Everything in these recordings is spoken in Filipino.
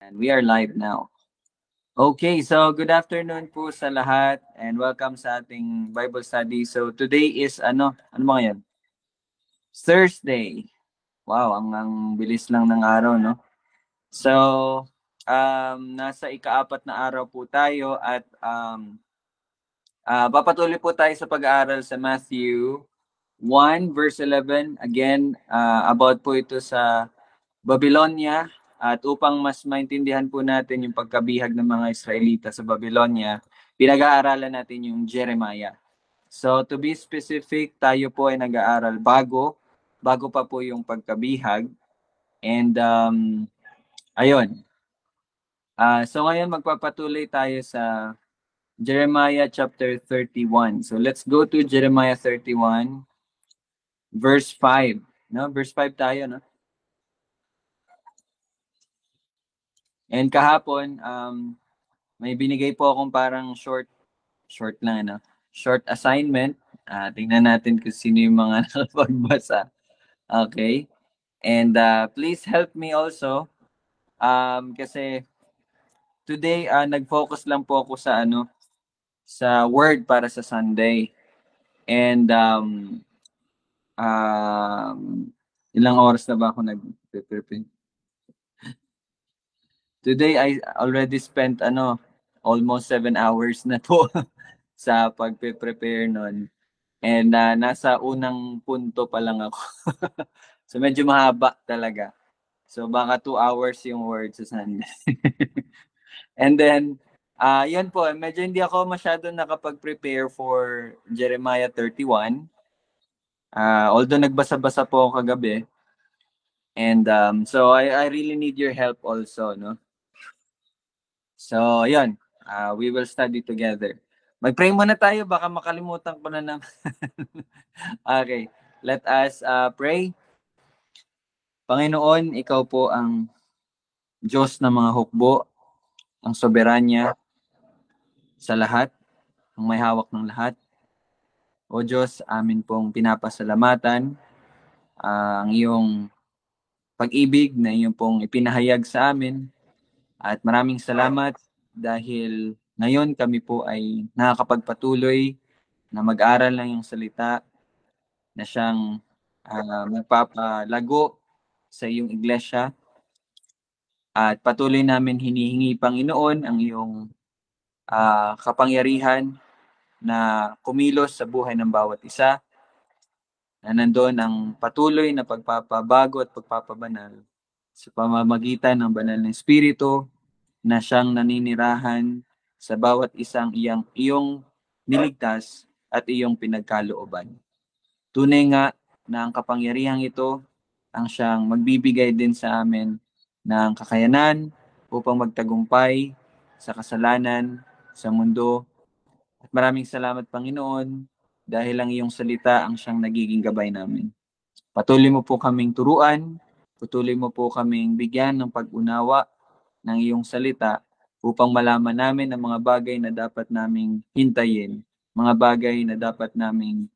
And we are live now. Okay, so good afternoon po sa lahat and welcome sa ating Bible study. So today is ano ba ngayon? Thursday. Wow, ang bilis lang ng araw, no? So, nasa ikaapat na araw po tayo at papatuloy po tayo sa pag-aaral sa Matthew 1 verse 11. Again, about po ito sa Babylonia. At upang mas maintindihan po natin yung pagkabihag ng mga Israelita sa Babylonia, pinag-aaralan natin yung Jeremiah. So to be specific, tayo po ay nag-aaral bago pa po yung pagkabihag. And ayun. So ngayon magpapatuloy tayo sa Jeremiah chapter 31. So let's go to Jeremiah 31 verse 5. No, verse 5 tayo, no? And kahapon, may binigay po akong parang short lang, ano? Short assignment. Tingnan natin kung sino yung mga nakapagbasa. Okay? And please help me also. Kasi today, nag-focus lang po ako sa sa word para sa Sunday. And ilang oras na ba ako nag-prepare? Today, I already spent almost 7 hours na po sa pagpe-prepare nun. And nasa unang punto pa lang ako. So medyo mahaba talaga. So baka 2 hours yung word sa Sunday. And then, yun po, medyo hindi ako masyado nakapag-prepare for Jeremiah 31. Although nagbasa-basa po ako kagabi. And so I really need your help also, no? So, yun. We will study together. Mag-pray muna tayo, baka makalimutan ko na naman. Okay, let us pray. Panginoon, ikaw po ang Diyos ng mga hukbo, ang soberanya sa lahat, ang may hawak ng lahat. O Diyos, amin pong pinapasalamatan ang iyong pag-ibig na iyong pong ipinahayag sa amin. At maraming salamat dahil ngayon kami po ay nakakapagpatuloy na mag-aral ng iyong salita na siyang magpapalago sa iyong iglesia. At patuloy namin hinihingi, Panginoon, ang iyong kapangyarihan na kumilos sa buhay ng bawat isa, na nandoon ang patuloy na pagpapabago at pagpapabanal sa pamamagitan ng banal na Espiritu na siyang naninirahan sa bawat isang iyong niligtas at iyong pinagkalooban. Tunay nga na ang kapangyarihang ito ang siyang magbibigay din sa amin ng kakayanan upang magtagumpay sa kasalanan, sa mundo. At maraming salamat, Panginoon, dahil ang iyong salita ang siyang nagiging gabay namin. Patuloy mo po kaming turuan, patuloy mo po kaming bigyan ng pag-unawa ng iyong salita upang malaman namin ang mga bagay na dapat naming hintayin, mga bagay na dapat naming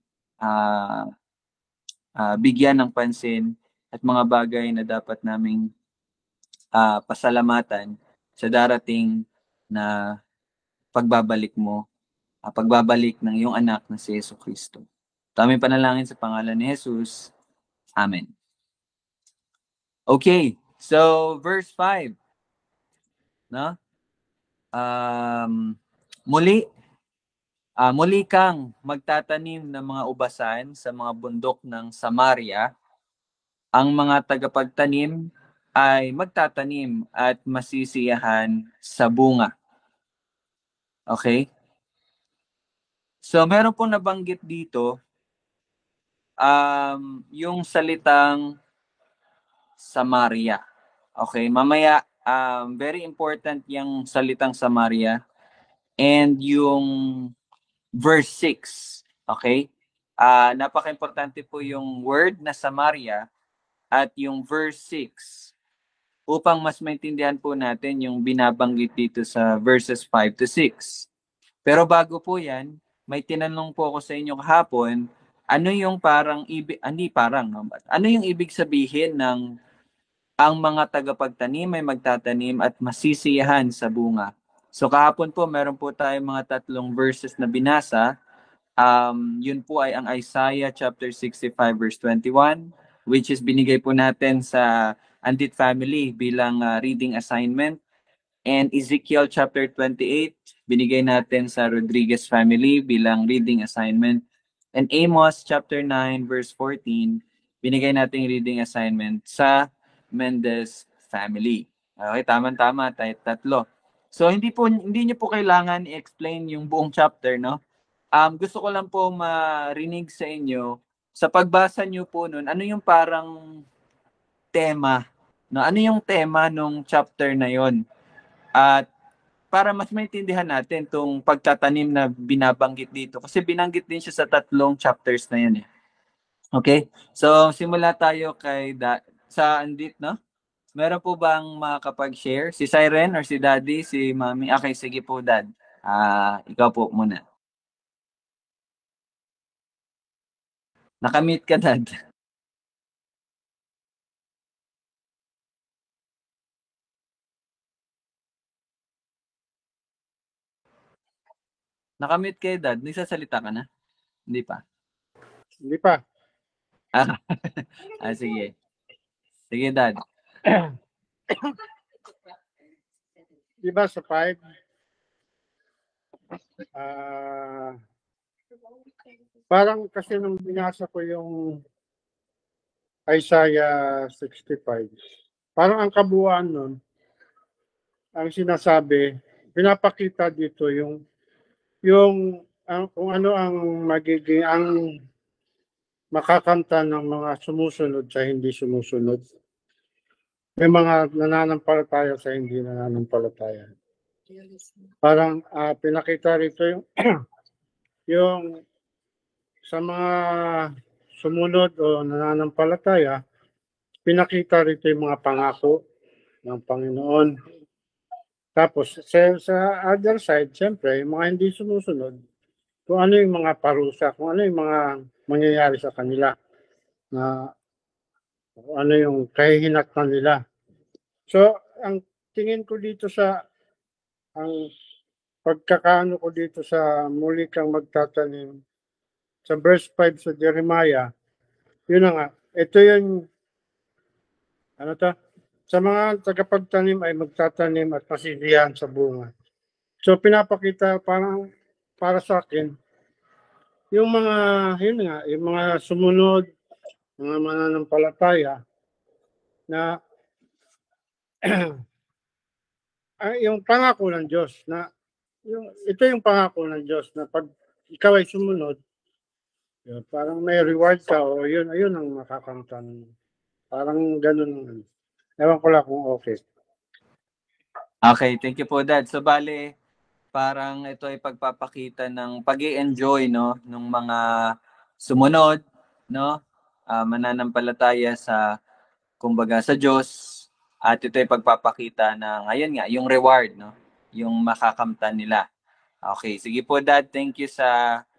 bigyan ng pansin, at mga bagay na dapat naming pasalamatan sa darating na pagbabalik mo, pagbabalik ng iyong anak na si Jesucristo. Ito aming panalangin sa pangalan ni Jesus. Amen. Okay, so verse 5. No? Muli kang magtatanim ng mga ubasan sa mga bundok ng Samaria. Ang mga tagapagtanim ay magtatanim at masisiyahan sa bunga. Okay? So, meron pong nabanggit dito yung salitang Samaria. Okay? Mamaya, very important yung salitang Samaria and yung verse 6. Okay? Napaka-importante po yung word na Samaria at yung verse 6 upang mas maintindihan po natin yung binabanggit dito sa verses 5 to 6. Pero bago po yan, may tinanong po ako sa inyo kahapon, ano yung ano yung ibig sabihin ng ang mga tagapagtanim ay magtatanim at masisiyahan sa bunga. So kahapon po, meron po tayong mga 3 verses na binasa. Yun po ay ang Isaiah chapter 65 verse 21, which is binigay po natin sa Andit family bilang reading assignment. And Ezekiel chapter 28, binigay natin sa Rodriguez family bilang reading assignment. And Amos chapter 9 verse 14, binigay natin reading assignment sa Mendez family. Okay, tama-tama, tayo tatlo. So hindi niyo po kailangan i-explain yung buong chapter, no? Gusto ko lang po marinig sa inyo sa pagbasa niyo po noon, ano yung parang tema, no? Ano yung tema nung chapter na yon? At para mas maintindihan natin tong pagtatanim na binabanggit dito kasi binanggit din siya sa 3 chapters na yan eh. Okay? So simula tayo sa Andit, no? Meron po bang makakapag-share? Si Siren or si Daddy, si Mami? Okay, sige po, Dad. Ikaw po muna. Nakamute ka, Dad. Nakamute kayo, Dad. Nagsasalita ka na? Hindi pa. Hindi pa. Sige. Sige, Dad. Diba sa 5? Parang kasi nung binasa ko yung Isaiah 65, parang ang kabuuan nun, ang sinasabi, pinapakita dito kung ano ang magiging, ang makakanta ng mga sumusunod sa hindi sumusunod. May mga nananampalataya sa hindi nananampalataya. Parang pinakita rito yung sa mga sumunod o nananampalataya, pinakita rito yung mga pangako ng Panginoon. Tapos sa other side, siyempre, yung mga hindi sumusunod, kung ano yung mga parusa, kung ano yung mga mangyayari sa kanila, na kung ano yung kahihinatnan nila. So, ang tingin ko dito ang pagkakaano ko dito sa muli kang magtatanim, sa verse 5 sa Jeremiah, yun na nga, ito yung, sa mga tagapagtanim ay magtatanim at masisiyahan sa bunga. So, pinapakita parang para sa akin, yung mga sumunod, mga mananampalataya, na yung pangako ng Diyos, ito yung pangako ng Diyos, na pag ikaw ay sumunod, parang may reward ka, o ayun ang makakamtan. Parang ganun. Ewan ko lang kung okay. Okay, thank you po, Dad. So, bale, parang ito ay pagpapakita ng pag-i-enjoy, no, ng mga sumunod, no, mananampalataya kumbaga sa Diyos. At ito ay pagpapakita ng, ayun nga, yung reward, no, yung makakamtan nila. Okay, sige po, Dad. Thank you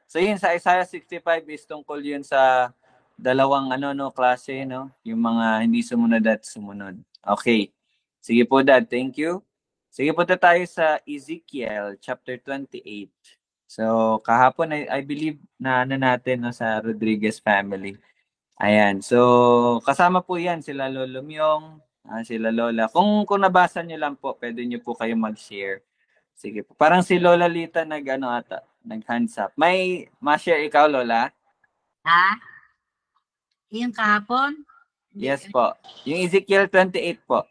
So yun, sa Isaiah 65 is tungkol yun sa dalawang klase, no? Yung mga hindi sumunod at sumunod. Okay. Sige po, Dad. Thank you. Sige, punta tayo sa Ezekiel chapter 28. So, kahapon I believe na natin, no, sa Rodriguez family. Ayan. So, kasama po 'yan sila Lolo Myong, sila Lola. Kung nabasa niyo lang po, pwede niyo po kayo mag-share. Sige po. Parang si Lola Lita nag-hands up. May ma-share ikaw, Lola? Yung kahapon? Yes po. Yung Ezekiel 28 po.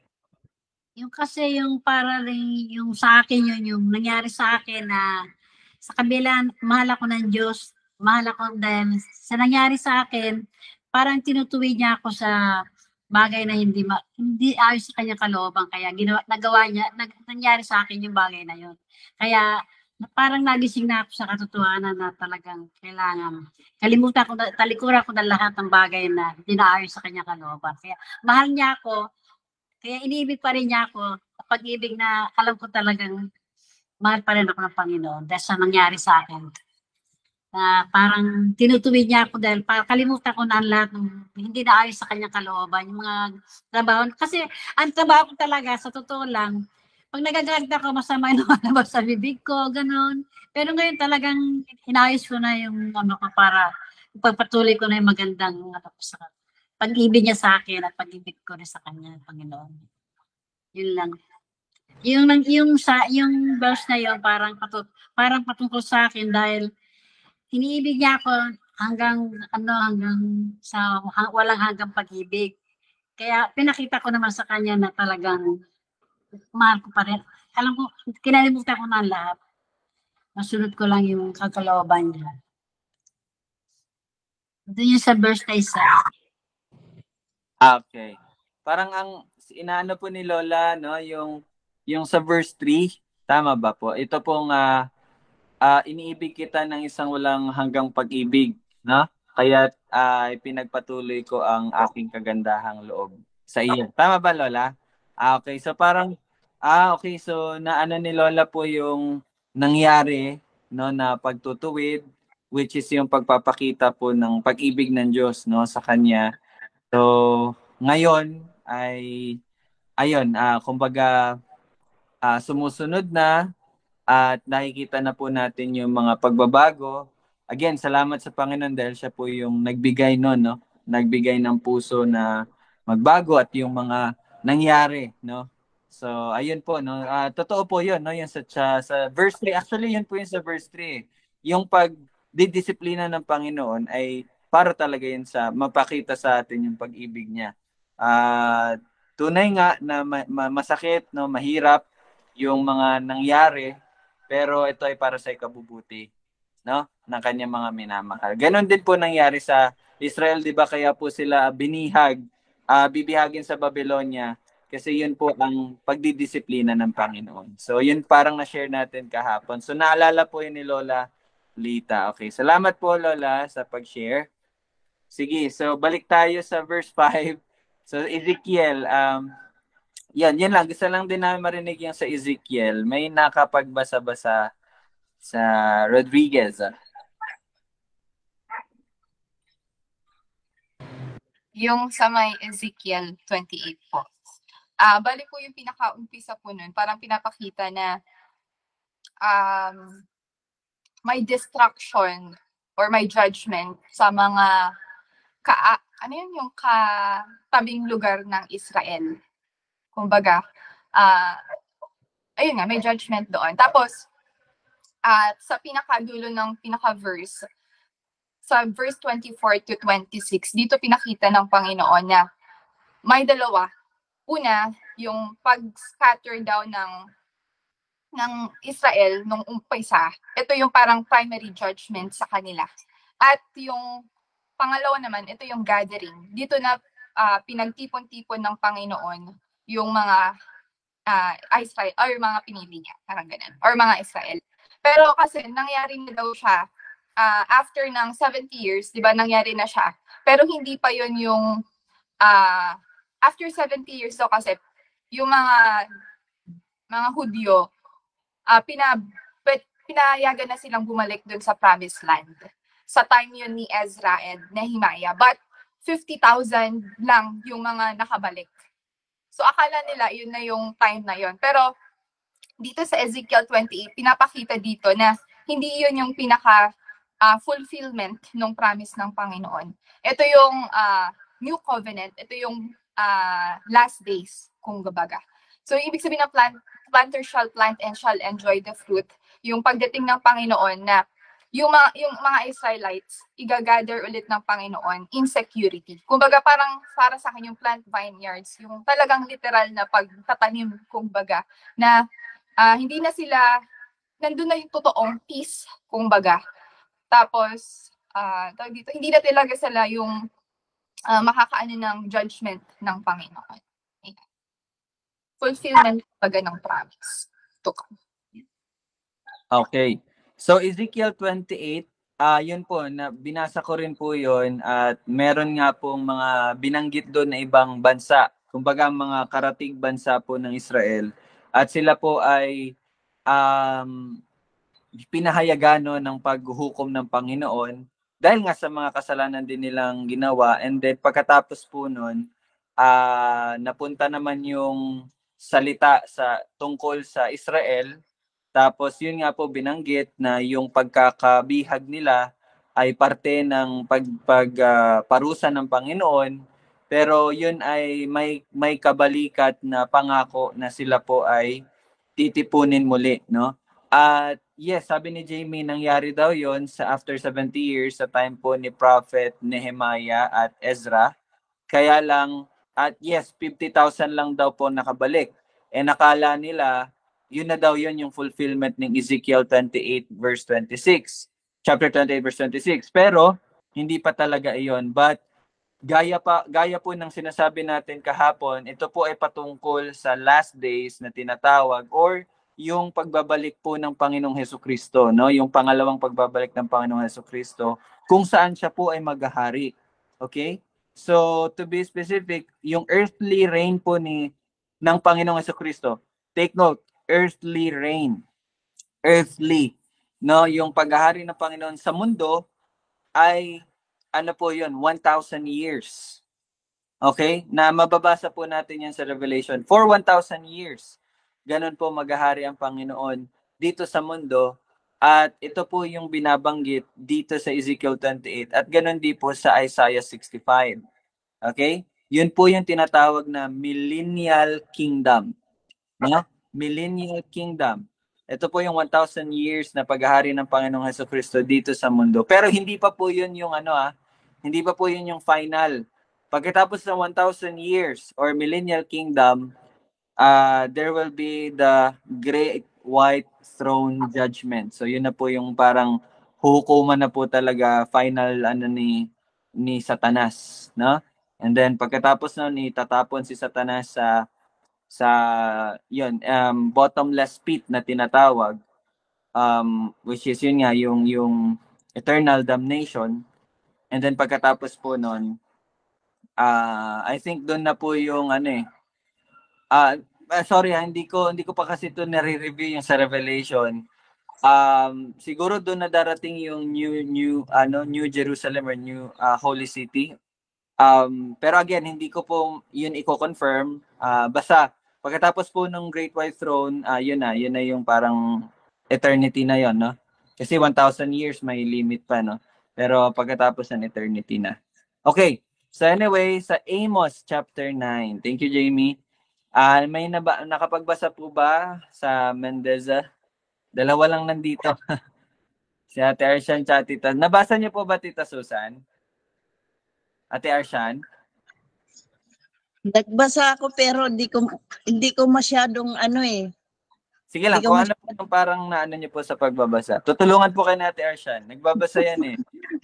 Yung kasi yung para yung sa akin yung nangyari sa akin na sa kabila mahal ako ng Diyos, mahal ako dahil sa nangyari sa akin, parang tinutuwi niya ako sa bagay na hindi ayos sa kanyang kalooban, kaya nagawa niya, nangyari sa akin yung bagay na yun. Kaya parang nagising na ako sa katotohanan na talagang kailangan talikuran ko na lahat ng bagay na hindi naayos sa kanyang kalooban. Kaya mahal niya ako, kaya iniibig pa rin niya ako, pag-ibig na alam ko talagang mahal pa rin ako ng Panginoon dahil sa nangyari sa akin. na parang tinutuwid niya ako dahil para kalimutan ko na ang lahat ng hindi naayos sa kanyang kalooban, yung mga trabaho. Kasi ang trabaho ko talaga, sa totoo lang, pag nagagalit ako, masama yung lumalabas sa bibig ko, gano'n. Pero ngayon talagang inayos ko na yung ano ko para ipagpatuloy ko na yung magandang ano ko sa pag-ibig niya sa akin at pag-ibig ko rin sa kanya, Panginoon. Yun lang. Yung verse na yun parang patungkol sa akin dahil iniibig niya ako hanggang sa walang hanggang pag-ibig. Kaya pinakita ko naman sa kanya na talagang mahal ko pa rin. Alam ko, kinalimutan ko na ang lahat. Masunod ko lang yung kakalooban niya. Doon yung sa verse na isa. Okay. Parang ang inaano po ni Lola, no, yung sa verse 3, tama ba po? Ito pong iniibig kita ng isang walang hanggang pag-ibig, no? Kaya pinagpatuloy ko ang aking kagandahang loob sa iyo. Tama ba, Lola? Okay. So parang okay, so naano ni Lola po yung nangyari, no, na pagtutuwid, which is yung pagpapakita po ng pag-ibig ng Diyos, no, sa kanya. So ngayon ay ayun, kumbaga sumusunod na at nakikita na po natin yung mga pagbabago. Again, salamat sa Panginoon dahil siya po yung nagbigay noon, no? Nagbigay ng puso na magbago at yung mga nangyari, no? So, ayun po, no? Totoo po 'yun, no? Yung sa verse 3, actually yun po yung sa verse 3. Yung pagdidisiplina ng Panginoon ay para talaga yun sa mapakita sa atin yung pag-ibig niya. Tunay nga na masakit, no, mahirap yung mga nangyari, pero ito ay para sa ikabubuti, no, ng kanyang mga minamahal. Ganon din po nangyari sa Israel, di ba? Kaya po sila bibihagin sa Babylonia kasi yun po ang pagdidisiplina ng Panginoon. So yun parang na-share natin kahapon. So naalala po yun ni Lola Lita. Okay, salamat po Lola sa pag-share. Sige, so balik tayo sa verse 5. So Ezekiel, yan lang. Gusto lang din namin marinig yung sa Ezekiel. May nakapagbasa-basa sa Rodriguez. Yung sa may Ezekiel 28 po. Bali po yung pinaka-umpisa po nun, parang pinapakita na may destruction or may judgment sa mga yung katabing lugar ng Israel. Kumbaga, ayun nga, may judgment doon. Tapos, sa pinakadulo ng pinaka-verse, sa verse 24 to 26, dito pinakita ng Panginoon na may dalawa. Una, yung pag-scatter daw ng Israel nung umpisa. Ito yung parang primary judgment sa kanila. At yung pangalawa naman, ito yung gathering. Dito na pinagtipon-tipon ng Panginoon yung mga Israel or mga pinili niya, parang ganun, or mga Israel. Pero kasi nangyari na daw siya after ng 70 years, 'di ba? Nangyari na siya. Pero hindi pa 'yon yung after 70 years daw kasi yung mga Hudyo pinayagan na silang bumalik dun sa promised land. Sa time yun ni Ezra and Nehemiah. But 50,000 lang yung mga nakabalik. So akala nila yun na yung time na yun. Pero dito sa Ezekiel 28, pinapakita dito na hindi yun yung pinaka fulfillment ng promise ng Panginoon. Ito yung new covenant. Ito yung last days, kung gabaga. So ibig sabihin ng planter shall plant and shall enjoy the fruit. Yung pagdating ng Panginoon na yung mga Israelites, igagather ulit ng Panginoon in security. Kumbaga parang para sa akin yung plant vineyards, yung talagang literal na pagtatanim, kumbaga, na hindi na sila, nandun na yung totoong peace, kumbaga. Tapos, dito, hindi na talaga sila yung makakaano ng judgment ng Panginoon. Fulfillment talaga ng promise to come. Okay. So Ezekiel 28, yun po, binasa ko rin po yun at meron nga pong mga binanggit doon na ibang bansa. Kumbaga mga karatig bansa po ng Israel. At sila po ay pinahayagan no, ng paghuhukom ng Panginoon dahil nga sa mga kasalanan din nilang ginawa. And then pagkatapos po nun, napunta naman yung salita sa tungkol sa Israel. Tapos yun nga po binanggit na yung pagkakabihag nila ay parte ng parusa ng Panginoon, pero yun ay may kabalikat na pangako na sila po ay titipunin muli, no? At yes, sabi ni Jamie, nangyari daw yon sa after 70 years sa time po ni Prophet Nehemiah at Ezra. Kaya lang, at yes, 50,000 lang daw po nakabalik. Nakala nila, yun na daw yun yung fulfillment ng Ezekiel 28 verse 26. Chapter 28 verse 26. Pero, hindi pa talaga iyon. But, gaya po ng sinasabi natin kahapon, ito po ay patungkol sa last days na tinatawag or yung pagbabalik po ng Panginoong Hesukristo, no? Yung pangalawang pagbabalik ng Panginoong Hesukristo, kung saan siya po ay maghahari. Okay? So, to be specific, yung earthly reign po ng Panginoong Hesukristo, take note, earthly reign. Earthly. No, yung paghahari ng Panginoon sa mundo ay ano po yun, 1,000 years. Okay? Na mababasa po natin yan sa Revelation. For 1,000 years, ganun po maghahari ang Panginoon dito sa mundo. At ito po yung binabanggit dito sa Ezekiel 28 at ganun din po sa Isaiah 65. Okay? Yun po yung tinatawag na millennial kingdom. No? Millennial kingdom. Ito po yung 1,000 years na paghahari ng Panginoong Hesukristo dito sa mundo. Pero hindi pa po yun yung hindi pa po yun yung final. Pagkatapos ng 1,000 years or millennial kingdom, there will be the great white throne judgment. So yun na po yung parang hukuman na po talaga final ni Satanas, no? And then pagkatapos nun, itatapon si Satanas sa yun, bottomless pit na tinatawag, which is yun nga yung eternal damnation. And then pagkatapos po nun, I think doon na po yung sorry, hindi ko pa kasi ito nare-review yung sa Revelation. Siguro doon na darating yung New Jerusalem or New Holy City. Pero again, hindi ko po yun i-confirm. Basta pagkatapos po ng Great White Throne, yun na yung parang eternity na yun, no? Kasi 1,000 years may limit pa, no? Pero pagkatapos ng eternity na. Okay. So anyway, sa Amos chapter 9. Thank you, Jamie. May nakapagbasa po ba sa Mendeza? Dalawa lang nandito. Si Ate Arshan at Tita. Nabasa niyo po ba, Tita Susan? Ate Arshan? Nagbasa ako pero hindi ko masyadong Sige lang, kung ano po parang naano niyo po sa pagbabasa. Tutulungan po kayo ni Ate Arshan. Nagbabasa yan eh.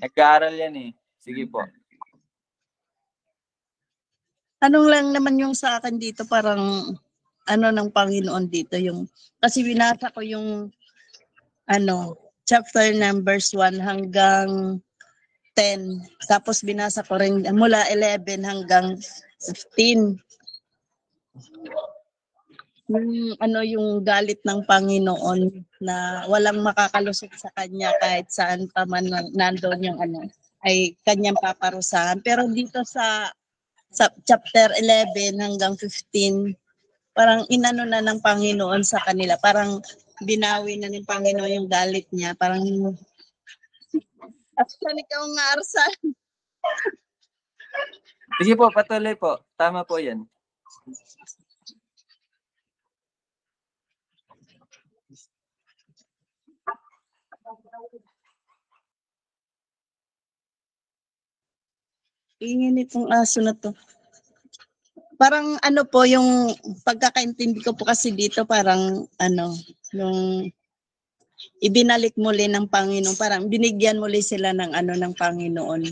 Nag-aaral yan eh. Sige po. Anong lang naman yung sa akin dito, parang ng Panginoon dito, yung kasi binasa ko yung chapter numbers 1 hanggang 10. Tapos binasa ko rin mula 11 hanggang 15. Yung galit ng Panginoon na walang makakalusot sa kanya kahit saan pa man nandoon yung ay kanyang paparusahan. Pero dito sa chapter 11 hanggang 15, parang inano na ng Panginoon sa kanila. Parang binawi na ng Panginoon yung galit niya. Parang, Arsan, ikaw nga, Arsan. Sige po, patuloy po. Tama po yan. Ingin itong aso na to. Parang po yung pagkakaintindi ko po kasi dito, parang yung ibinalik muli ng Panginoon, parang binigyan muli sila ng ng Panginoon.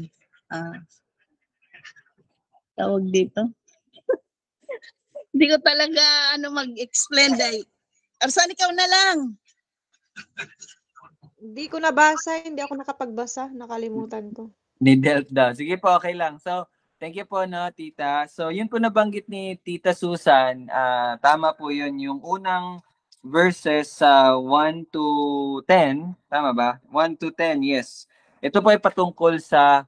Tawag dito. Hindi ko talaga mag-explain dahil. Arsan, ikaw na lang. Hindi ko nabasa, hindi ako nakapagbasa, nakalimutan ko. Ni-dealt daw. Sige po, okay lang. So, thank you po, no, Tita. So, yun po nabanggit ni Tita Susan. Tama po yun. Yung unang verses sa 1 to 10, tama ba? 1 to 10, yes. Ito po ay patungkol sa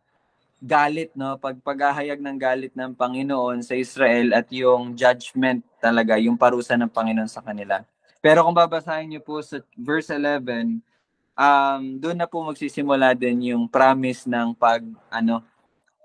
galit, no? Paghahayag ng galit ng Panginoon sa Israel at yung judgment talaga, yung parusa ng Panginoon sa kanila. Pero kung babasahin niyo po sa verse 11, doon na po magsisimula din yung promise ng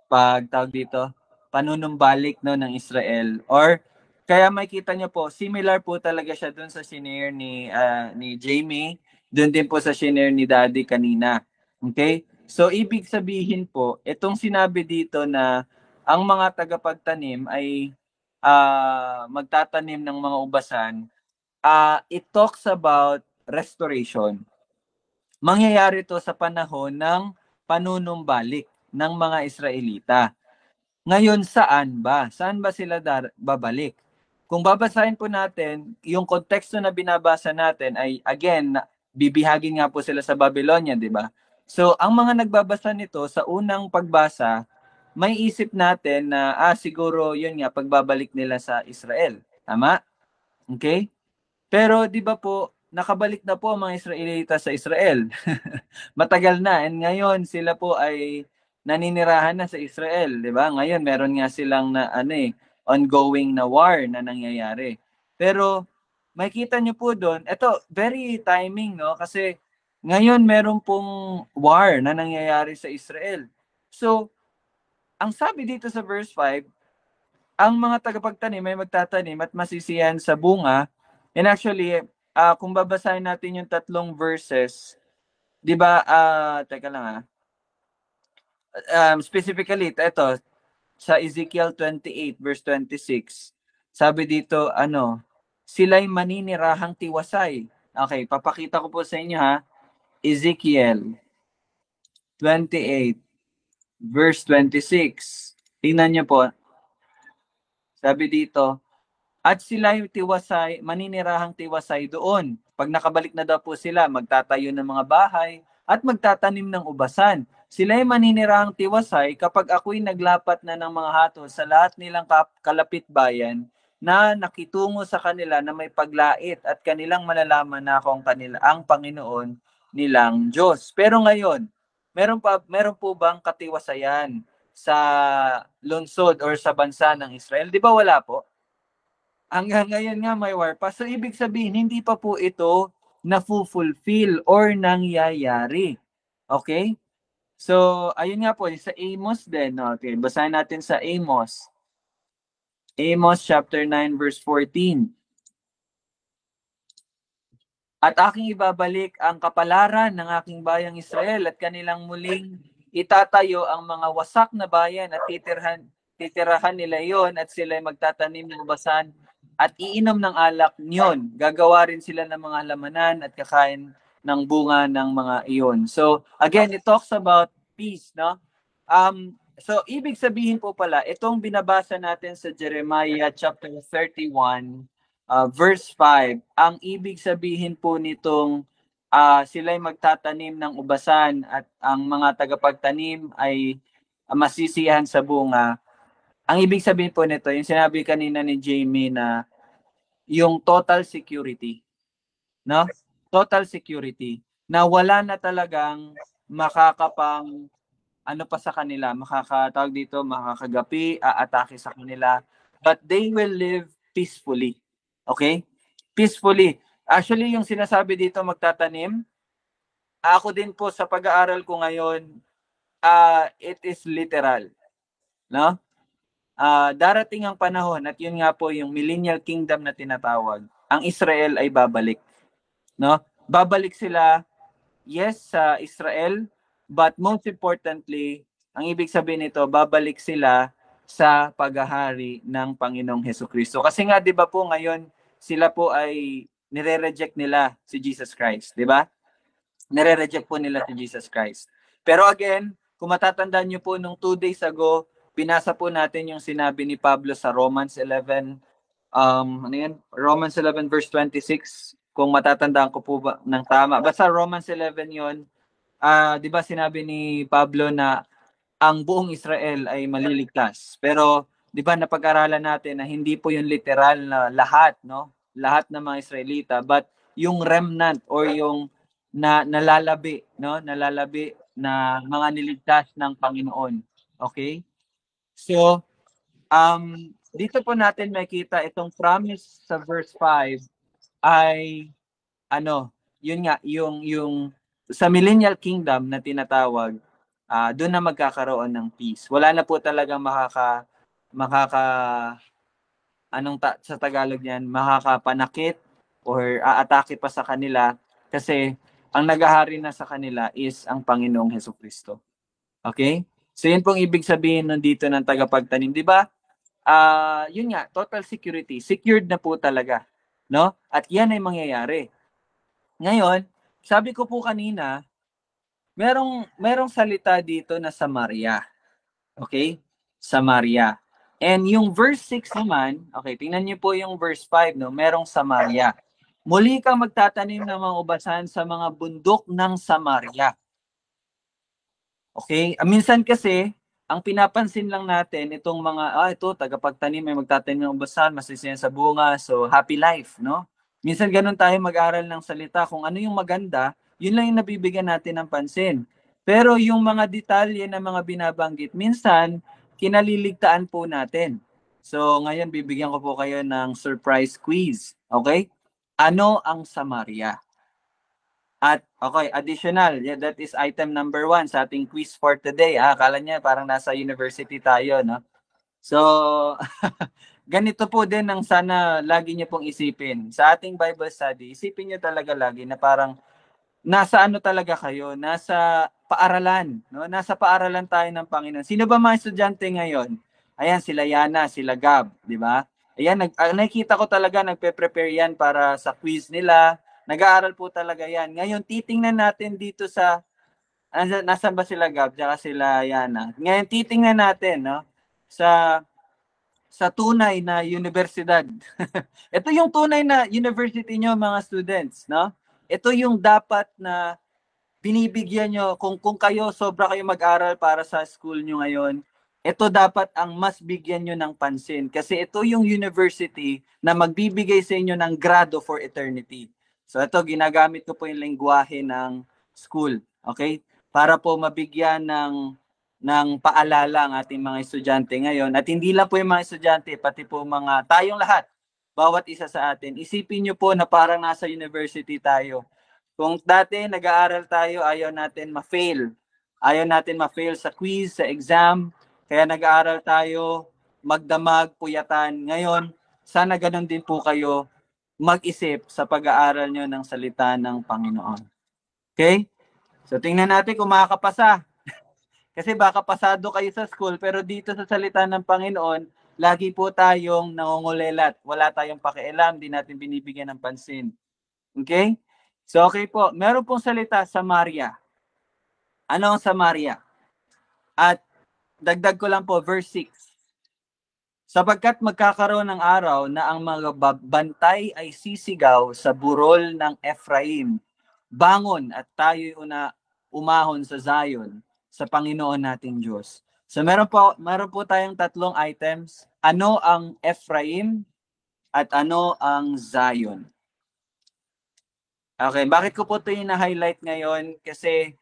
tawag dito, panunumbalik, no, ng Israel. Or kaya makita niyo po, similar po talaga siya doon sa shinare ni Jamie, doon din po sa shinare ni Daddy kanina. Okay? So ibig sabihin po, itong sinabi dito na ang mga tagapagtanim ay magtatanim ng mga ubasan, it talks about restoration. Mangyayari to sa panahon ng panunumbalik ng mga Israelita. Ngayon, saan ba? Saan ba sila babalik? Kung babasahin po natin, yung konteksto na binabasa natin ay, again, bibihagin nga po sila sa Babylonia, di ba? So, ang mga nagbabasa nito, sa unang pagbasa, may isip natin na, siguro, yun nga, pagbabalik nila sa Israel. Tama? Okay? Pero, di ba po, nakabalik na po ang mga Israelita sa Israel. Matagal na. And ngayon, sila po ay naninirahan na sa Israel, di ba? Ngayon, meron nga silang ongoing na war na nangyayari. Pero, makikita nyo po doon, ito, very timing, no? Kasi, ngayon, meron pong war na nangyayari sa Israel. So, ang sabi dito sa verse 5, ang mga tagapagtanim ay magtatanim at masisiyan sa bunga. And actually, kung babasahin natin yung tatlong verses, di ba, teka lang specifically, ito, sa Ezekiel 28 verse 26, sabi dito, sila'y maninirahang tiwasay. Okay, papakita ko po sa inyo Ezekiel 28 verse 26. Tingnan niyo po. Sabi dito, at sila'y maninirahang tiwasay doon. Pag nakabalik na daw po sila, magtatayo ng mga bahay at magtatanim ng ubasan. Sila'y maninirahang tiwasay kapag ako'y naglapat na ng mga hatos sa lahat nilang kalapit-bayan na nakitungo sa kanila na may paglait at kanilang malalaman na ako ang Panginoon nilang Diyos. Pero ngayon, meron po bang katiwasayan sa lungsod or sa bansa ng Israel? Di ba wala po? Hanggang ngayon nga may war pa. So ibig sabihin, hindi pa po ito na-fulfill or nangyayari. Okay? So, ayun nga po, sa Amos din. Okay, basahin natin sa Amos. Amos chapter 9 verse 14. At aking ibabalik ang kapalaran ng aking bayang Israel at kanilang muling itatayo ang mga wasak na bayan at titirahan nila iyon at sila'y magtatanim ng ubasan at iinom ng alak niyon. Gagawa rin sila ng mga halamanan at kakain ng bunga ng mga iyon. So, again, it talks about peace, no? So, ibig sabihin po pala, itong binabasa natin sa Jeremiah chapter 31, verse 5, ang ibig sabihin po nitong sila'y magtatanim ng ubasan at ang mga tagapagtanim ay masisiyahan sa bunga. Ang ibig sabihin po nito, yung sinabi kanina ni Jamie na yung total security. No? Total security. Na wala na talagang makakapang pa sa kanila, makakagapi, aatake sa kanila, but they will live peacefully. Okay? Peacefully. Actually, yung sinasabi dito magtatanim, ako din po sa pag-aaral ko ngayon, it is literal. No? Darating ang panahon at yun nga po yung millennial kingdom na tinatawag. Ang Israel ay babalik. No? Babalik sila, yes, sa Israel, but most importantly, ang ibig sabihin nito, babalik sila sa paghahari ng Panginoong Hesukristo. Kasi nga, di ba po ngayon, sila po ay nire-reject nila si Jesus Christ. Di ba? Nire-reject po nila si Jesus Christ. Pero again, kung matatandaan nyo po nung 2 days ago, pinasa po natin yung sinabi ni Pablo sa Romans 11, Romans 11 verse 26, kung matatandaan ko po ba ng tama. Basta Romans 11 yon. Di ba sinabi ni Pablo na ang buong Israel ay maliligtas. Pero di ba napag-aralan natin na hindi po yung literal na lahat, no? Lahat ng mga Israelita, but yung remnant or yung nalalabi, no? Nalalabi na mga niligtas ng Panginoon. Okay? So, dito po natin makita itong promise sa verse 5 ay yun nga, yung sa millennial kingdom na tinatawag, doon na magkakaroon ng peace. Wala na po talagang sa Tagalog yan, makakapanakit or aatake pa sa kanila kasi ang naghahari na sa kanila is ang Panginoong Hesukristo. Okay? So yun pong ibig sabihin nandito ng tagapagtanim, di ba? Yun nga, total security. Secured na po talaga, no? At yan ay mangyayari. Ngayon, sabi ko po kanina, merong salita dito na Samaria. Okay? Samaria. And yung verse 6 naman, okay, tingnan niyo po yung verse 5, no? Merong Samaria. Muli kang magtatanim ng mga ubasan sa mga bundok ng Samaria. Okay? Minsan kasi, ang pinapansin lang natin, itong mga, ito, tagapagtanim, may magtatanim ng ubasan, masisiyan sa bunga, so happy life, no? Minsan ganun tayo mag-aral ng salita, kung ano yung maganda, yun lang yung nabibigyan natin ng pansin. Pero yung mga detalye na mga binabanggit, minsan, kinaliligtaan po natin. So, ngayon, bibigyan ko po kayo ng surprise quiz. Okay? Ano ang Samaria? At, okay, additional, that is item number 1 sa ating quiz for today. Akala niya parang nasa university tayo, no? So, ganito po din ang sana lagi niyo pong isipin. Sa ating Bible study, isipin niyo talaga lagi na parang nasa ano talaga kayo, nasa paaralan, no? Nasa paaralan tayo ng Panginoon. Sino ba mga estudyante ngayon? Ayan, sila Yana, sila Gab, di ba? Ayan, nakikita ko talaga nagpe-prepare yan para sa quiz nila. Nag-aaral po talaga yan. Ngayon, titingnan natin dito sa, nasan ba sila Gab, tsaka sila Yana. Ngayon, titingnan natin, no? Sa tunay na universidad. Ito yung tunay na university nyo, mga students, no? Ito yung dapat na binibigyan nyo, kung kayo, sobra kayo mag-aral para sa school nyo ngayon, ito dapat ang mas bigyan nyo ng pansin. Kasi ito yung university na magbibigay sa inyo ng grado for eternity. So ito, ginagamit ko po yung lengguwahe ng school. Okay? Para po mabigyan ng paalala ang ating mga estudyante ngayon. At hindi lang po yung mga estudyante, pati po mga tayong lahat, bawat isa sa atin. Isipin nyo po na parang nasa university tayo. Kung dati nag-aaral tayo, ayaw natin ma-fail. Ayaw natin ma-fail sa quiz, sa exam. Kaya nag-aaral tayo, magdamag, puyatan. Ngayon, sana ganun din po kayo mag-isip sa pag-aaral nyo ng salita ng Panginoon. Okay? So tingnan natin kung makakapasa. Kasi baka pasado kayo sa school, pero dito sa salita ng Panginoon, lagi po tayong nangungulelat. Wala tayong pakialam, di natin binibigyan ng pansin. Okay? So okay po, meron pong salita, Samaria. Ano ang Samaria? At dagdag ko lang po, verse 6. Sapagkat magkakaroon ng araw na ang mga bantay ay sisigaw sa burol ng Ephraim. Bangon at tayo'y umahon sa Zion, sa Panginoon nating Diyos. So meron po tayong tatlong items. Ano ang Ephraim at ano ang Zion? Okay, bakit ko po ito yung na-highlight ngayon? Kasi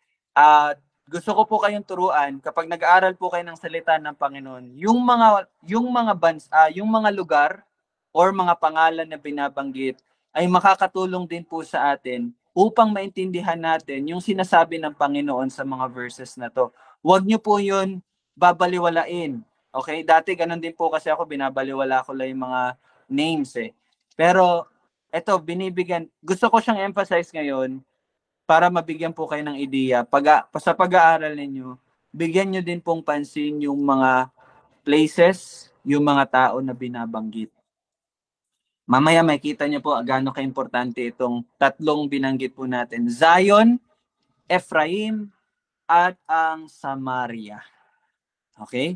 gusto ko po kayong turuan kapag nag-aaral po kayo ng salita ng Panginoon, yung mga lugar or mga pangalan na binabanggit ay makakatulong din po sa atin upang maintindihan natin yung sinasabi ng Panginoon sa mga verses na to. Huwag niyo po yun babaliwalain. Okay? Dati ganun din po kasi ako, binabaliwala ko lang yung mga names eh. Pero eto, gusto ko siyang emphasize ngayon para mabigyan po kayo ng ideya. Sa pag-aaral ninyo, bigyan nyo din pong pansin yung mga places, yung mga tao na binabanggit. Mamaya makita nyo po gaano ka-importante itong tatlong binanggit po natin. Zion, Ephraim, at ang Samaria. Okay?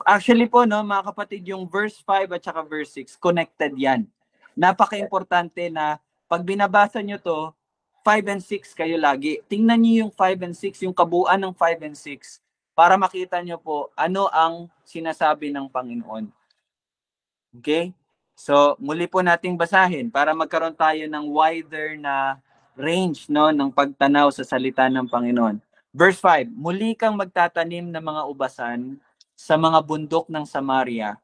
Actually po, no, mga kapatid, yung verse 5 at saka verse 6, connected yan. Napaka-importante na pag binabasa nyo to, 5 and 6 kayo lagi. Tingnan niyo yung 5 and 6, yung kabuuan ng 5 and 6 para makita niyo po ano ang sinasabi ng Panginoon. Okay? So, muli po nating basahin para magkaroon tayo ng wider na range, no, ng pagtanaw sa salita ng Panginoon. Verse 5, muli kang magtatanim ng mga ubasan sa mga bundok ng Samaria.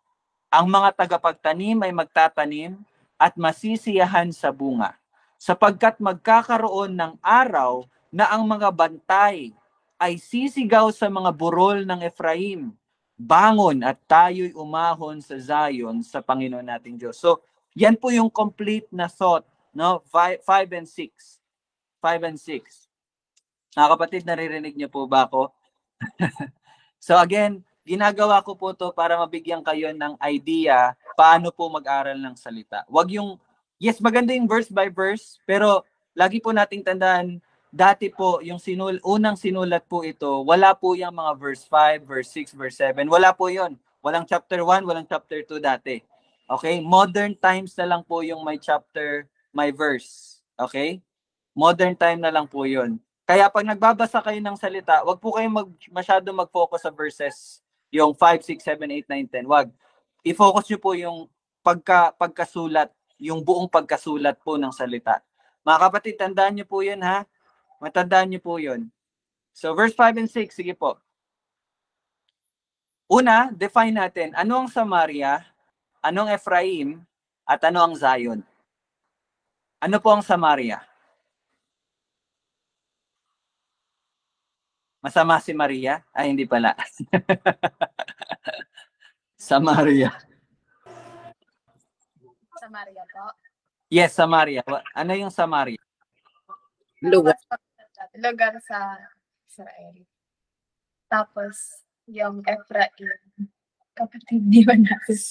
Ang mga tagapagtanim ay magtatanim at masisiyahan sa bunga, sapagkat magkakaroon ng araw na ang mga bantay ay sisigaw sa mga burol ng Ephraim. Bangon at tayo'y umahon sa Zion sa Panginoon nating Diyos. So, yan po yung complete na thought, no? 5 and 6. 5 and 6. Mga kapatid, naririnig niyo po ba ako? So again, ginagawa ko po to para mabigyan kayo ng idea paano po mag-aral ng salita. Wag yung, yes, maganda yung verse by verse, pero lagi po nating tandaan, dati po, yung unang sinulat po ito, wala po yung mga verse 5, verse 6, verse 7. Wala po yon. Walang chapter 1, walang chapter 2 dati. Okay? Modern times na lang po yung may chapter, may verse. Okay? Modern time na lang po yon. Kaya pag nagbabasa kayo ng salita, wag po kayong masyado mag-focus sa verses, yung 5, 6, 7, 8, 9, 10. Wag. I-focus nyo po yung pagkasulat, yung buong pagkasulat po ng salita. Mga kapatid, tandaan nyo po yun, ha? Matandaan nyo po yun. So, verse 5 and 6, sige po. Una, define natin, ano ang Samaria, ano ang Ephraim, at ano ang Zion? Ano po ang Samaria? Masama si Maria? Ay, hindi pala. Samaria. Samaria po. Yes, Samaria. Ano yung Samaria? Lugar sa Israel. Tapos, yung Ephraim, kapatid di ba natin?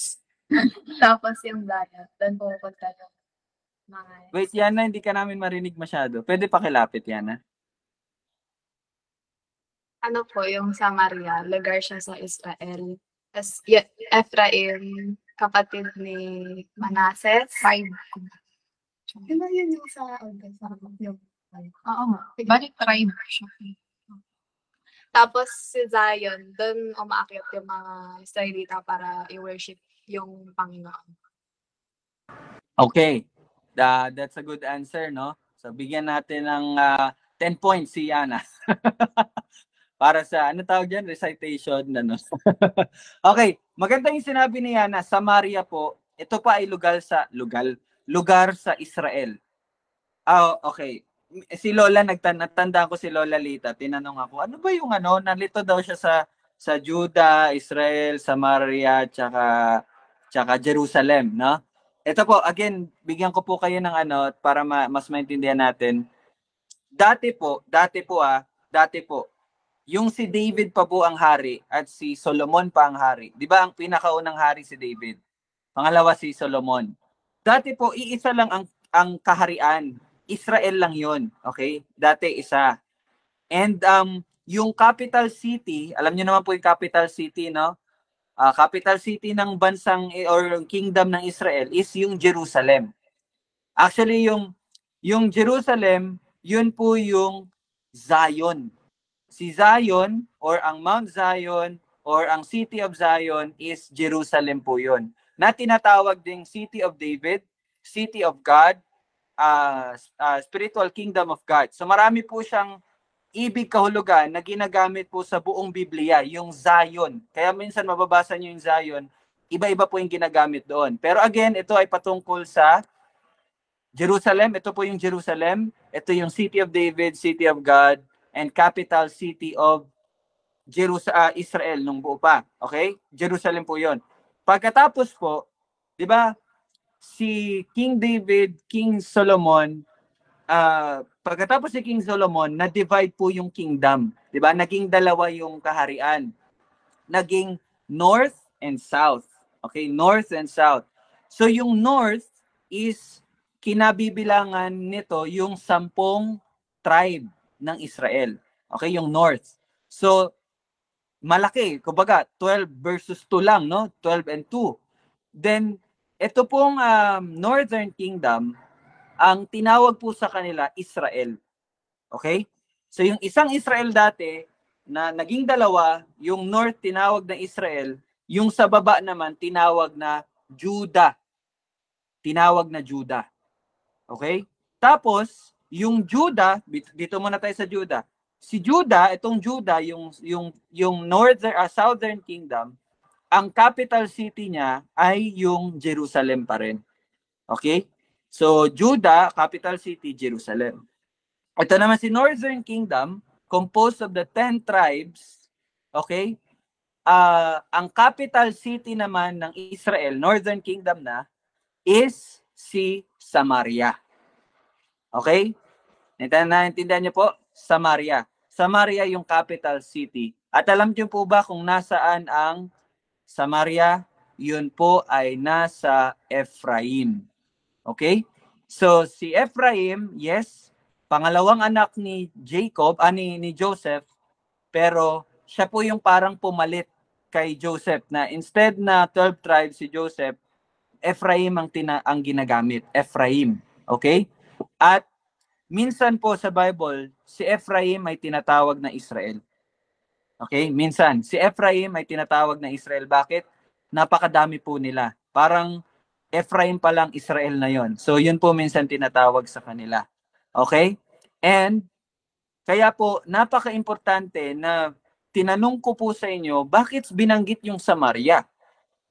Tapos yung Zion, doon pupunta yung mga... Wait, Yana, hindi ka namin marinig masyado. Pwede pakilapit, Yana. Ano po, yung Samaria, lugar siya sa Israel. Tapos, Ephraim, kapatid ni Manasseh. Diba yun yung sa yung oo nga. Balik tribe siya. Tapos si Zion, doon umaakyat yung mga Israelita para i-worship yung Panginoon. Okay. That's a good answer, no? So, bigyan natin ng 10 points si Yana. Para sa, ano tawag dyan? Recitation. Ano? Okay. Maganda yung sinabi ni Yana. Samaria po, ito pa ay lugar sa Israel. Okay. Si Lola, nagtanda ko si Lola Lita. Tinanong ako, ano ba yung ano? Nalito daw siya sa Judah, Israel, Samaria, tsaka Jerusalem, no? Ito po, again, bigyan ko po kayo ng ano para mas maintindihan natin. Dati po, yung si David pa po ang hari at si Solomon pa ang hari. Di ba ang pinakaunang hari si David? Pangalawa si Solomon. Dati po, iisa lang ang kaharian. Israel lang yon, okay? Dati isa. And yung capital city, alam niyo naman po yung capital city, no? Capital city ng bansang or kingdom ng Israel is yung Jerusalem. Actually, yung Jerusalem, yun po yung Zion. Si Zion or ang Mount Zion or ang City of Zion is Jerusalem po yun. Na tinatawag ding City of David, City of God, Spiritual Kingdom of God. So marami po siyang ibig kahulugan na ginagamit po sa buong Biblia, yung Zion. Kaya minsan mababasa niyo yung Zion, iba-iba po yung ginagamit doon. Pero again, ito ay patungkol sa Jerusalem. Ito po yung Jerusalem. Ito yung City of David, City of God, and capital city of Israel nung buo pa. Okay? Jerusalem po yon. Pagkatapos po, di ba, si King David, King Solomon, pagkatapos si King Solomon, na-divide po yung kingdom. Di ba? Naging dalawa yung kaharian. Naging north and south. Okay? North and south. So yung north is kinabibilangan nito yung 10 tribe ng Israel. Okay, yung north. So, malaki. Kumbaga, 12 versus 2 lang, no? 12 and 2. Then, ito pong Northern Kingdom, ang tinawag po sa kanila, Israel. Okay? So, yung isang Israel dati, na naging dalawa, yung north tinawag na Israel, yung sa baba naman, tinawag na Judah. tinawag na Judah. Okay? Tapos, yung Judah, dito muna tayo sa Judah. Si Judah, itong Judah, yung southern kingdom, ang capital city niya ay yung Jerusalem pa rin. Okay? So, Judah, capital city, Jerusalem. Ito naman si northern kingdom, composed of the 10 tribes. Okay? Ang capital city naman ng Israel, northern kingdom na, is si Samaria. Okay? Naintindihan niyo po? Samaria. Samaria yung capital city. At alam niyo po ba kung nasaan ang Samaria? Yun po ay nasa Ephraim. Okay? So, si Ephraim, yes, pangalawang anak ni Jacob, ni Joseph, pero siya po yung parang pumalit kay Joseph na instead na 12 tribes si Joseph, Ephraim ang ginagamit. Ephraim. Okay? At minsan po sa Bible, si Ephraim ay tinatawag na Israel. Okay? Minsan, si Ephraim ay tinatawag na Israel. Bakit? Napakadami po nila. Parang Ephraim pa lang Israel na yon. So, yun po minsan tinatawag sa kanila. Okay? And, kaya po, napaka-importante na tinanong ko po sa inyo, bakit binanggit yung Samaria?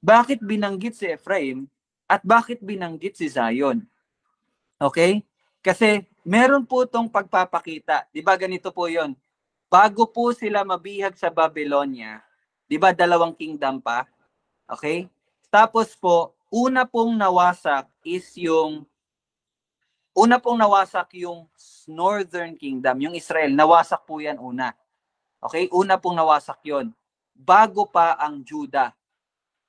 Bakit binanggit si Ephraim? At bakit binanggit si Zion? Okay? Kasi meron po itong pagpapakita. Di ba ganito po yon? Bago po sila mabihag sa Babylonia, di ba 2 kingdom pa? Okay? Tapos po, una pong nawasak yung northern kingdom, yung Israel. Nawasak po yan una. Okay? Una pong nawasak yon. Bago pa ang Judah.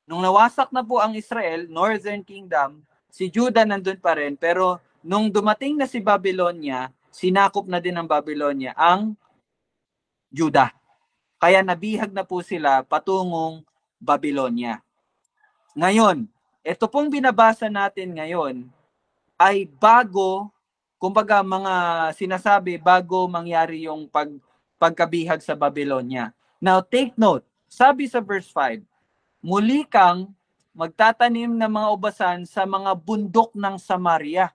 Nung nawasak na po ang Israel, northern kingdom, si Judah nandun pa rin, pero nung dumating na si Babylonia, sinakop na din ng Babylonia ang Judah. Kaya nabihag na po sila patungong Babylonia. Ngayon, ito pong binabasa natin ngayon ay bago, kumbaga mga sinasabi, bago mangyari yung pagkabihag sa Babylonia. Now, take note, sabi sa verse 5, muli kang magtatanim ng mga ubasan sa mga bundok ng Samaria.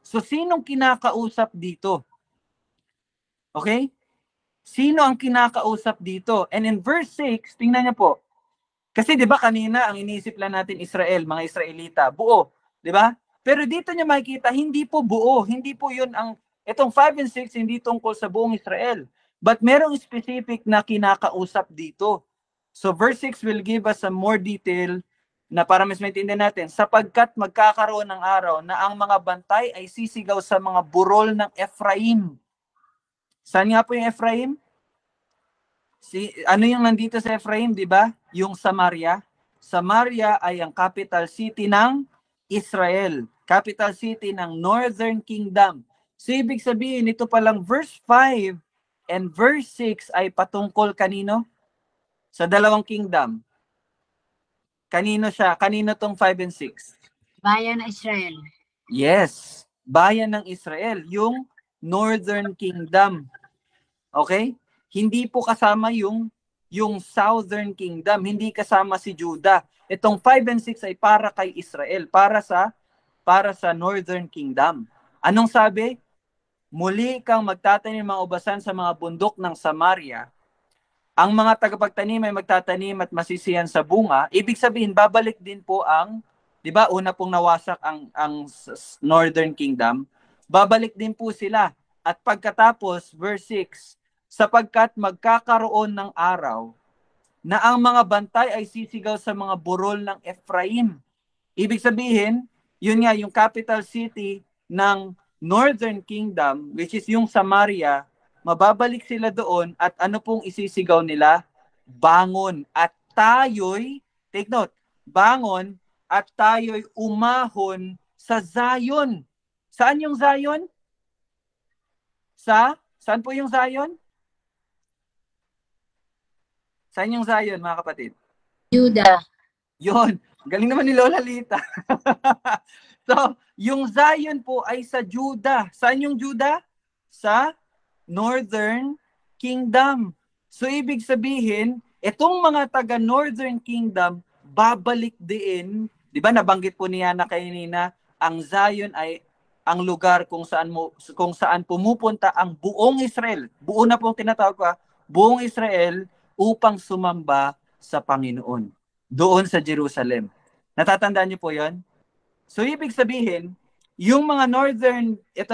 So, sinong kinakausap dito? Okay? Sino ang kinakausap dito? And in verse 6, tingnan niyo po. Kasi 'di ba kanina ang iniisip lang natin Israel, mga Israelita, buo, 'di ba? Pero dito niyo makikita hindi po buo, hindi po 'yun ang itong 5 and 6 hindi tungkol sa buong Israel. But merong specific na kinakausap dito. So verse 6 will give us some more detail na para mas maintindihan natin, sapagkat magkakaroon ng araw na ang mga bantay ay sisigaw sa mga burol ng Ephraim. Saan nga po yung Ephraim? Ano yung nandito sa Ephraim, di ba? Yung Samaria. Samaria ay ang capital city ng Israel. Capital city ng Northern Kingdom. So, ibig sabihin, ito palang verse 5 and verse 6 ay patungkol kanino? Sa 2 kingdom. Kanino siya? Kanino tong 5 and 6? Bayan ng Israel. Yes. Bayan ng Israel. Yung Northern Kingdom. Okay? Hindi po kasama yung Southern Kingdom. Hindi kasama si Judah. Itong 5 and 6 ay para kay Israel. Para sa Northern Kingdom. Anong sabi? Muli kang magtatanim mga ubasan sa mga bundok ng Samaria. Ang mga tagapagtanim ay magtatanim at masisiyan sa bunga. Ibig sabihin, babalik din po ang, di ba, una pong nawasak ang Northern Kingdom. Babalik din po sila. At pagkatapos, verse 6, sapagkat magkakaroon ng araw na ang mga bantay ay sisigaw sa mga burol ng Ephraim. Ibig sabihin, yun nga, yung capital city ng Northern Kingdom, which is yung Samaria, mababalik sila doon at ano pong isisigaw nila? Bangon at tayo'y, take note, bangon at tayo'y umahon sa Zion. Saan yung Zion? Saan po yung Zion? Saan yung Zion, mga kapatid? Judah. Yon, galing naman ni Lola Lita. So, yung Zion po ay sa Judah. Saan yung Judah? Sa Northern Kingdom. So, ibig sabihin, itong mga taga-Northern Kingdom, babalik din, di ba nabanggit po niya na kanina, ang Zion ay ang lugar kung saan pumupunta ang buong Israel. Buo na pong tinatawag ko, buong Israel upang sumamba sa Panginoon doon sa Jerusalem. Natatandaan niyo po 'yon? So ibig sabihin, yung mga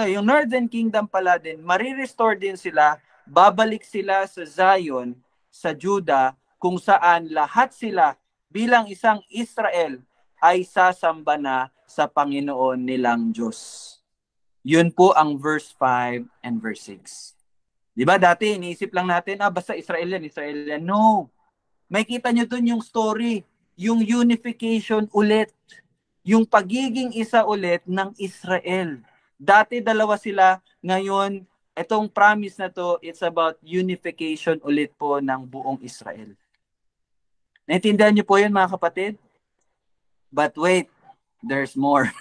yung Northern Kingdom pala din, marirestore din sila, babalik sila sa Zion, sa Judah, kung saan lahat sila bilang isang Israel ay sasamba na sa Panginoon nilang Diyos. Yun po ang verse 5 and verse 6. Di ba dati iniisip lang natin, basta Israel yan. No. May kita nyo dun yung story, yung unification ulit, yung pagiging isa ulit ng Israel. Dati dalawa sila, ngayon itong promise na to, it's about unification ulit po ng buong Israel. Naintindihan niyo po yun mga kapatid? But wait, there's more.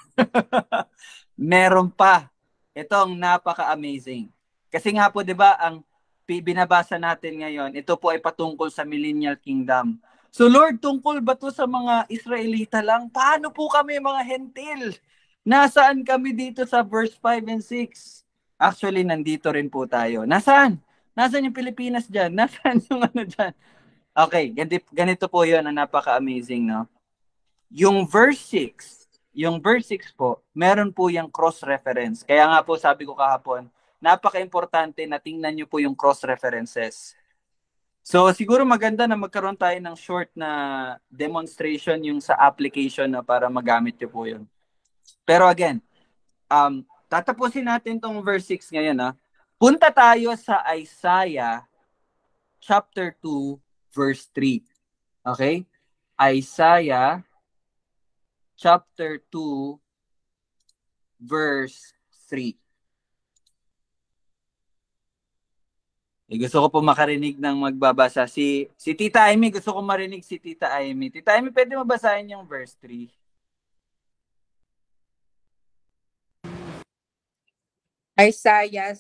Meron pa. Itong napaka-amazing. Kasi nga po 'di ba ang binabasa natin ngayon, ito po ay patungkol sa Millennial Kingdom. So Lord, tungkol ba to sa mga Israelita lang? Paano po kami mga hentil? Nasaan kami dito sa verse 5 and 6? Actually, nandito rin po tayo. Nasaan? Nasaan yung Pilipinas dyan? Nasaan yung ano dyan? Okay, ganito po yun ang napaka-amazing, no? Yung verse 6 po, meron po yung cross-reference. Kaya nga po sabi ko kahapon, napaka-importante na tingnan nyo po yung cross-references. So siguro maganda na magkaroon tayo ng short na demonstration yung sa application na para magamit nyo po yun. Pero again, tatapusin natin tong verse 6 ngayon. Punta tayo sa Isaiah chapter 2 verse 3. Okay? Isaiah chapter 2 verse 3. Gusto ko po makarinig ng magbabasa. Si Tita Amy, gusto ko marinig si Tita Amy. Tita Amy, pwede mabasahin yung verse 3? Isaiah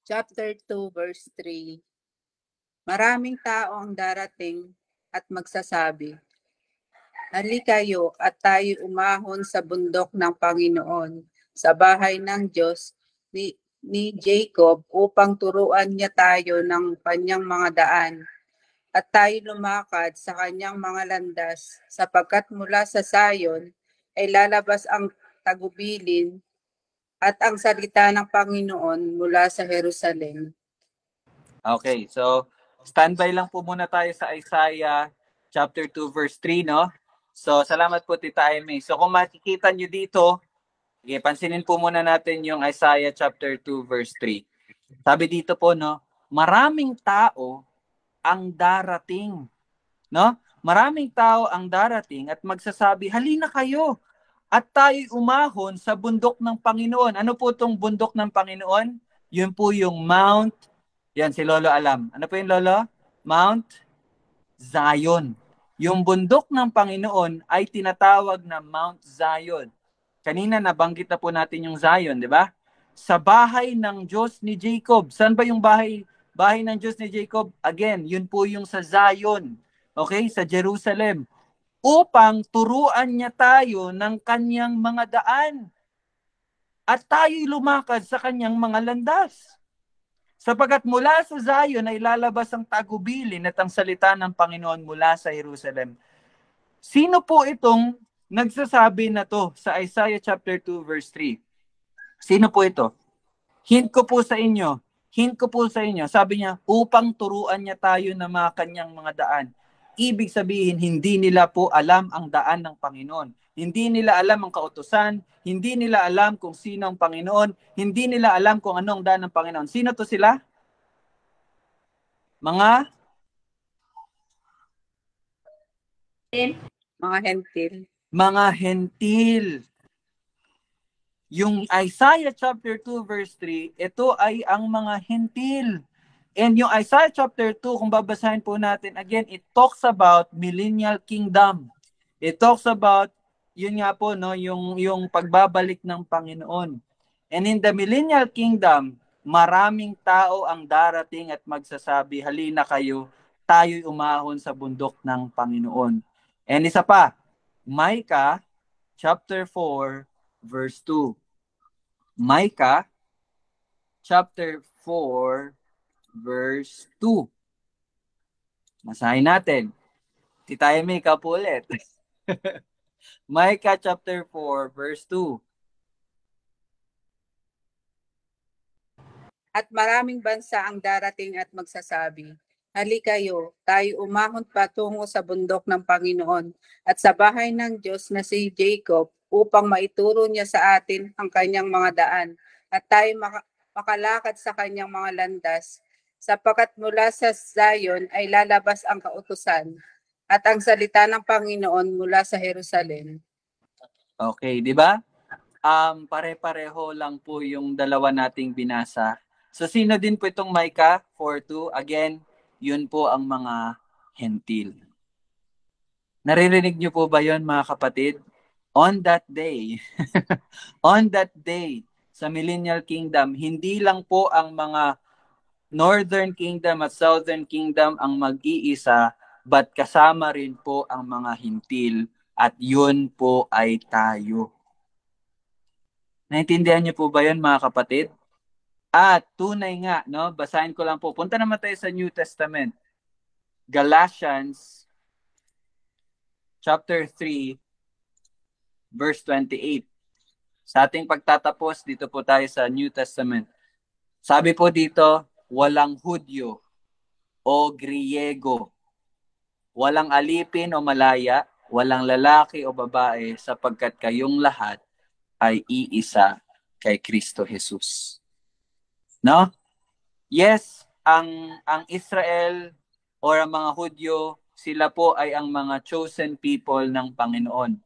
chapter 2 verse 3. Maraming tao ang darating at magsasabi, halikayo at tayo umahon sa bundok ng Panginoon, sa bahay ng Diyos ni Jacob, upang turuan niya tayo ng kanyang mga daan at tayo lumakad sa kanyang mga landas, sapagkat mula sa Zion ay lalabas ang tagubilin at ang salita ng Panginoon mula sa Jerusalem. Okay, so standby lang po muna tayo sa Isaiah chapter 2 verse 3, no? So salamat po Tita Amy. So kung makikita nyo dito, pansinin po muna natin yung Isaiah chapter 2 verse 3. Sabi dito po, no, maraming tao ang darating, no? Maraming tao ang darating at magsasabi, halina kayo at tayo'y umahon sa bundok ng Panginoon. Ano po itong bundok ng Panginoon? Yun po yung Mount, yan si Lolo alam. Ano po yung Lolo? Mount Zion. Yung bundok ng Panginoon ay tinatawag na Mount Zion. Kanina nabanggit na po natin yung Zion, di ba? Sa bahay ng Diyos ni Jacob. Saan ba yung bahay ng Diyos ni Jacob? Again, yun po yung sa Zion. Okay? Sa Jerusalem. Upang turuan niya tayo ng kanyang mga daan. At tayo'y lumakad sa kanyang mga landas. Sapagkat mula sa Zion ay lalabas ang tagubilin at ang salita ng Panginoon mula sa Jerusalem. Sino po itong nagsasabi na to sa Isaiah chapter 2 verse 3? Sino po ito? Hint ko po sa inyo. Sabi niya, upang turuan niya tayo ng mga kanyang mga daan. Ibig sabihin, hindi nila po alam ang daan ng Panginoon. Hindi nila alam ang kautusan. Hindi nila alam kung sino ang Panginoon. Hindi nila alam kung ano ang daan ng Panginoon. Sino to sila? Mga hentil. Mga hentil. Yung Isaiah chapter 2 verse 3, ito ay ang mga hentil. And yung Isaiah chapter 2, kung babasahin po natin, again, it talks about millennial kingdom. It talks about, yun nga po, no, yung pagbabalik ng Panginoon. And in the millennial kingdom, maraming tao ang darating at magsasabi, halina kayo, tayo'y umahon sa bundok ng Panginoon. And isa pa, Micah chapter 4, verse 2. Micah, chapter 4, verse 2. Masahin natin. Tita Amy, ikaw po ulit. Micah chapter 4, verse 2. At maraming bansa ang darating at magsasabi, halikayo, tayo umahon patungo sa bundok ng Panginoon at sa bahay ng Diyos na si Jacob upang maituro niya sa atin ang kanyang mga daan at tayo makalakad sa kanyang mga landas, sapagkat mula sa Zion ay lalabas ang kautusan at ang salita ng Panginoon mula sa Jerusalem. Okay, di ba? Pare-pareho lang po yung dalawa nating binasa. So sino din po itong Micah 4:2? Again, yun po ang mga hentil. Naririnig niyo po ba yun, mga kapatid? On that day, on that day, sa Millennial Kingdom, hindi lang po ang mga Northern Kingdom at Southern Kingdom ang mag-iisa, but kasama rin po ang mga hintil, at yun po ay tayo. Naintindihan niyo po ba yun, mga kapatid? At tunay nga, no? Basahin ko lang po. Punta naman tayo sa New Testament. Galatians chapter 3, verse 28. Sa ating pagtatapos, dito po tayo sa New Testament. Sabi po dito, walang Hudyo o Griego, walang alipin o malaya, walang lalaki o babae, sapagkat kayong lahat ay iisa kay Kristo Jesus. No? Yes, ang Israel or ang mga Hudyo, sila po ay ang mga chosen people ng Panginoon.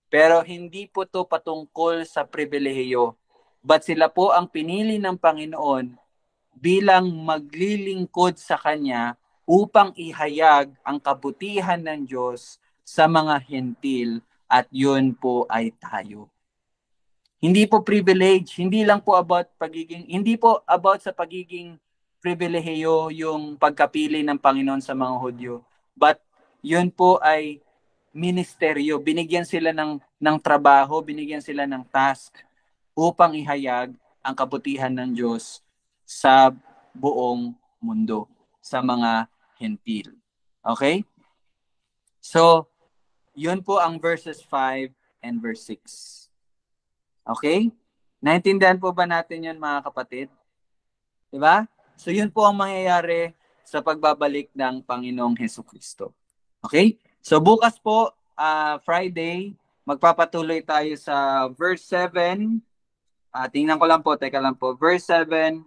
Pero hindi po to patungkol sa pribilehiyo, but sila po ang pinili ng Panginoon bilang maglilingkod sa Kanya upang ihayag ang kabutihan ng Diyos sa mga hentil, at yun po ay tayo. Hindi po privilege, hindi lang po about hindi po about sa pagiging pribilehiyo yung pagkapili ng Panginoon sa mga Hudyo, but yun po ay ministeryo. Binigyan sila ng trabaho, binigyan sila ng task upang ihayag ang kabutihan ng Diyos sa buong mundo, sa mga hentil. Okay? So, yun po ang verses 5 and verse 6. Okay? Naintindihan po ba natin yun, mga kapatid? Diba? So, yun po ang mangyayari sa pagbabalik ng Panginoong Hesukristo. Okay? So, bukas po, Friday, magpapatuloy tayo sa verse 7. Tingnan ko lang po, teka lang po. Verse 7,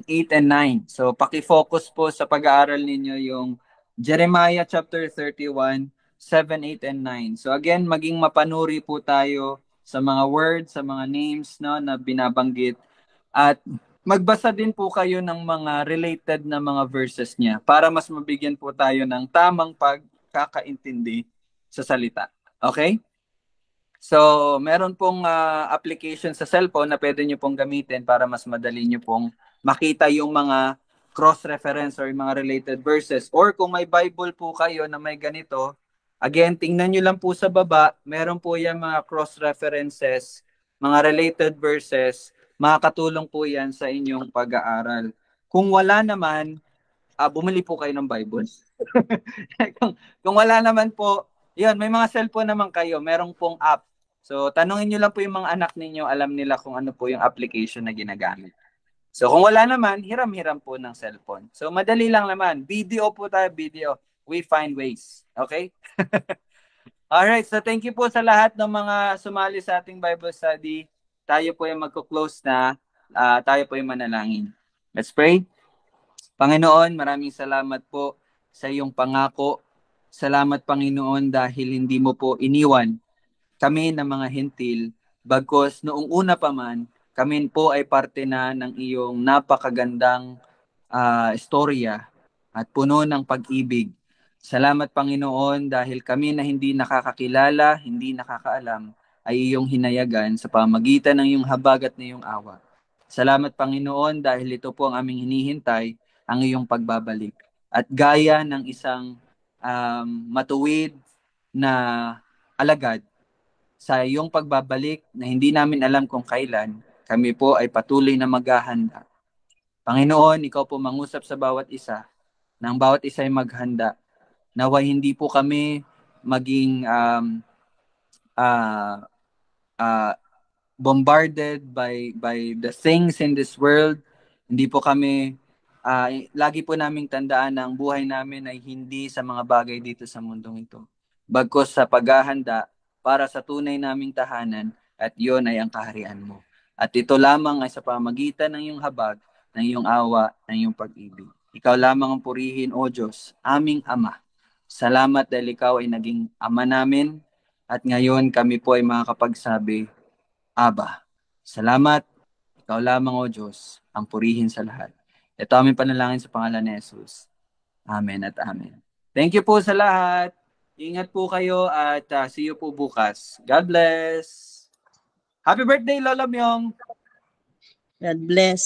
8, and 9. So, paki-focus po sa pag-aaral ninyo yung Jeremiah chapter 31, 7, 8, and 9. So again, maging mapanuri po tayo sa mga words, sa mga names, no, na binabanggit. At magbasa din po kayo ng mga related na mga verses niya para mas mabigyan po tayo ng tamang pagkakaintindi sa salita. Okay? So, meron pong application sa cellphone na pwede nyo pong gamitin para mas madali nyo pong makita yung mga cross-reference or mga related verses. Or kung may Bible po kayo na may ganito, again, tingnan nyo lang po sa baba, meron po yan mga cross-references, mga related verses, makakatulong po yan sa inyong pag-aaral. Kung wala naman, bumili po kayo ng Bible. kung wala naman po, yun, may mga cellphone naman kayo, merong pong app. So, tanungin nyo lang po yung mga anak ninyo, alam nila kung ano po yung application na ginagamit. So, kung wala naman, hiram-hiram po ng cellphone. So, madali lang naman. Video po tayo, video. We find ways. Okay? Alright, so thank you po sa lahat ng mga sumali sa ating Bible study. Tayo po yung magko-close na. Tayo po yung manalangin. Let's pray. Panginoon, maraming salamat po sa iyong pangako. Salamat, Panginoon, dahil hindi mo po iniwan kami ng mga hentil, bagkus noong una pa man, kami po ay parte na ng iyong napakagandang istorya at puno ng pag-ibig. Salamat, Panginoon, dahil kami na hindi nakakakilala, hindi nakakaalam, ay iyong hinayagan sa pamagitan ng iyong habag at ng iyong awa. Salamat, Panginoon, dahil ito po ang aming hinihintay, ang iyong pagbabalik. At gaya ng isang matuwid na alagad sa iyong pagbabalik na hindi namin alam kung kailan, kami po ay patuloy na maghahanda. Panginoon, ikaw po mangusap sa bawat isa, nang bawat isa ay maghanda. Nawa hindi po kami maging bombarded by the things in this world. Hindi po kami lagi po naming tandaan na ang buhay namin ay hindi sa mga bagay dito sa mundong ito. Bagkus sa paghahanda para sa tunay naming tahanan, at iyon ay ang kaharian mo. At ito lamang ay sa pamagitan ng iyong habag, ng iyong awa, ng iyong pag-ibig. Ikaw lamang ang purihin, O Diyos, aming Ama. Salamat dahil ikaw ay naging Ama namin, at ngayon kami po ay makakapagsabi, Aba. Salamat, ikaw lamang, O Diyos, ang purihin sa lahat. Ito aming panalangin sa pangalan ni Jesus. Amen at amen. Thank you po sa lahat. Ingat po kayo at see you po bukas. God bless. Happy birthday, Lola Myong. God bless.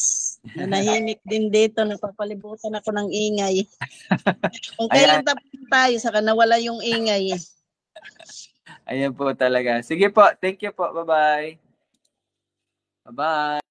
Nanahimik din dito, napapalibutan ako ng ingay. Kung kailan tapos tayo, saka nawala yung ingay. Ayan po talaga. Sige po, thank you po. Bye-bye. Bye-bye.